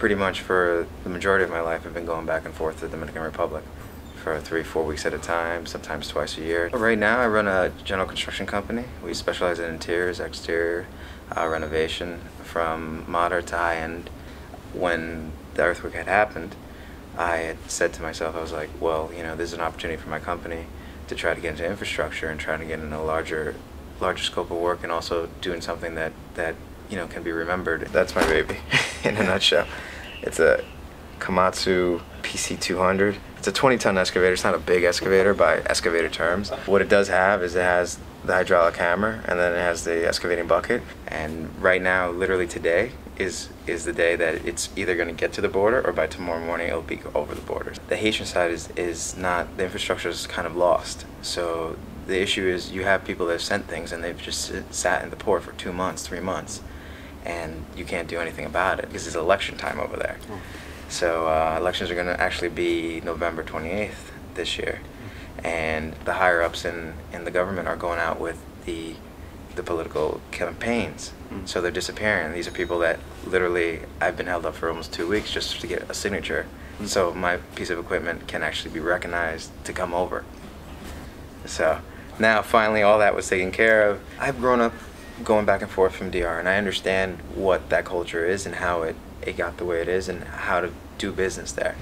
pretty much for the majority of my life, I've been going back and forth to the Dominican Republic for 3-4 weeks at a time, sometimes twice a year. Right now I run a general construction company. We specialize in interiors, exterior, renovation, from moderate to high end. When the earthquake had happened, I had said to myself, I was like, well, you know, this is an opportunity for my company to try to get into infrastructure and try to get into a larger scope of work, and also doing something that you know, can be remembered. That's my baby in a nutshell. It's a Komatsu PC200. It's a 20-ton excavator. It's not a big excavator by excavator terms. What it does have is it has the hydraulic hammer, and then it has the excavating bucket. And right now, literally today, is the day that it's either going to get to the border, or by tomorrow morning it'll be over the border. The Haitian side is not, the infrastructure is kind of lost. So the issue is you have people that have sent things and they've just sat in the port for 2 months, 3 months, and you can't do anything about it because it's election time over there. So elections are going to actually be November 28th this year, and the higher ups in the government are going out with the political campaigns. So they're disappearing. These are people that literally, I've been held up for almost 2 weeks just to get a signature, so my piece of equipment can actually be recognized to come over. So now finally all that was taken care of. I've grown up going back and forth from DR, and I understand what that culture is and how it got the way it is and how to do business there.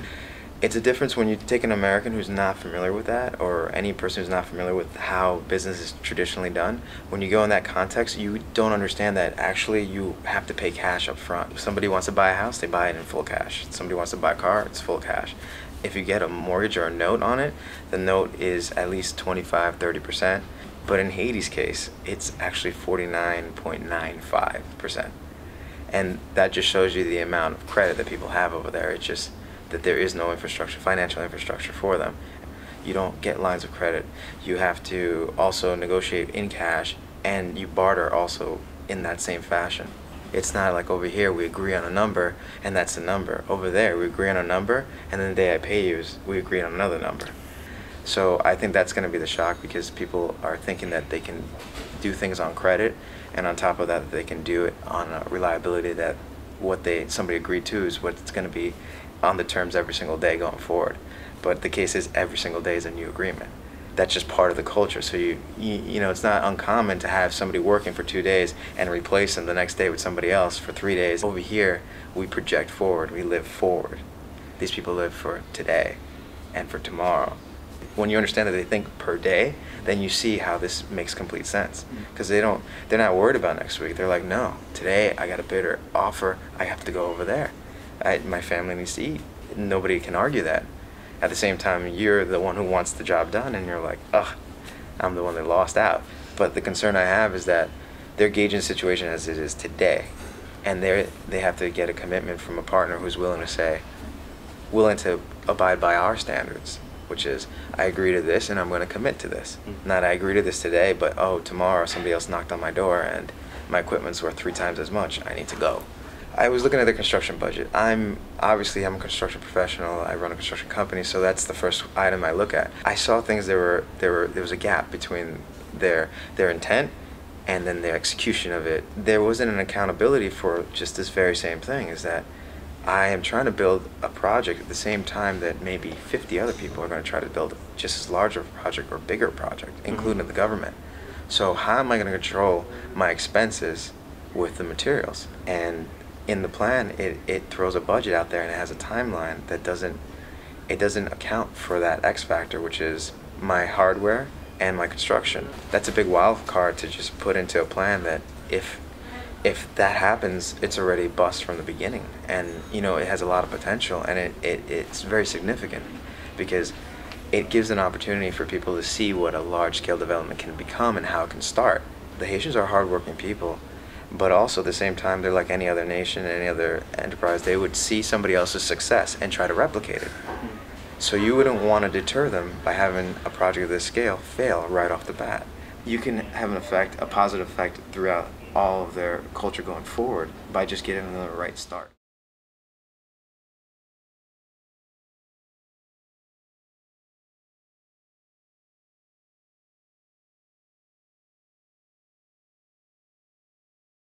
It's a difference when you take an American who's not familiar with that, or any person who's not familiar with how business is traditionally done. When you go in that context, you don't understand that actually you have to pay cash up front. If somebody wants to buy a house, they buy it in full cash. If somebody wants to buy a car, it's full cash. If you get a mortgage or a note on it, the note is at least 25–30%. But in Haiti's case, it's actually 49.95%. And that just shows you the amount of credit that people have over there. It's just that there is no infrastructure, financial infrastructure for them. You don't get lines of credit. You have to also negotiate in cash, and you barter also in that same fashion. It's not like over here we agree on a number and that's the number. Over there we agree on a number, and then the day I pay you we agree on another number. So I think that's going to be the shock, because people are thinking that they can do things on credit, and on top of that they can do it on a reliability that what somebody agreed to is what it's going to be on the terms every single day going forward. But the case is every single day is a new agreement. That's just part of the culture. So you know, it's not uncommon to have somebody working for 2 days and replace them the next day with somebody else for 3 days. Over here, we project forward, we live forward. These people live for today and for tomorrow. When you understand that they think per day, then you see how this makes complete sense. Because they're not worried about next week. They're like, no, today I got a bidder offer, I have to go over there. My family needs to eat. Nobody can argue that. At the same time, you're the one who wants the job done, and you're like, ugh, I'm the one that lost out. But the concern I have is that they're gauging the situation as it is today, and they have to get a commitment from a partner who's willing to abide by our standards, which is, I agree to this and I'm going to commit to this. Not I agree to this today, but oh, tomorrow somebody else knocked on my door and my equipment's worth 3 times as much, I need to go. I was looking at the construction budget. I'm a construction professional. I run a construction company, so that's the first item I look at. I saw things there was a gap between their intent and then their execution of it. There wasn't an accountability for just this very same thing, is that I am trying to build a project at the same time that maybe 50 other people are going to try to build just as large of a project or bigger project, including the government. So how am I going to control my expenses with the materials? And in the plan, it throws a budget out there, and it has a timeline that doesn't account for that X factor, which is my hardware and my construction. That's a big wild card to just put into a plan that if that happens, it's already bust from the beginning. And you know, it has a lot of potential, and it's very significant, because it gives an opportunity for people to see what a large-scale development can become and how it can start. The Haitians are hardworking people, but also at the same time, they're like any other nation, any other enterprise. They would see somebody else's success and try to replicate it. So you wouldn't want to deter them by having a project of this scale fail right off the bat. You can have a positive effect throughout all of their culture going forward by just getting them the right start.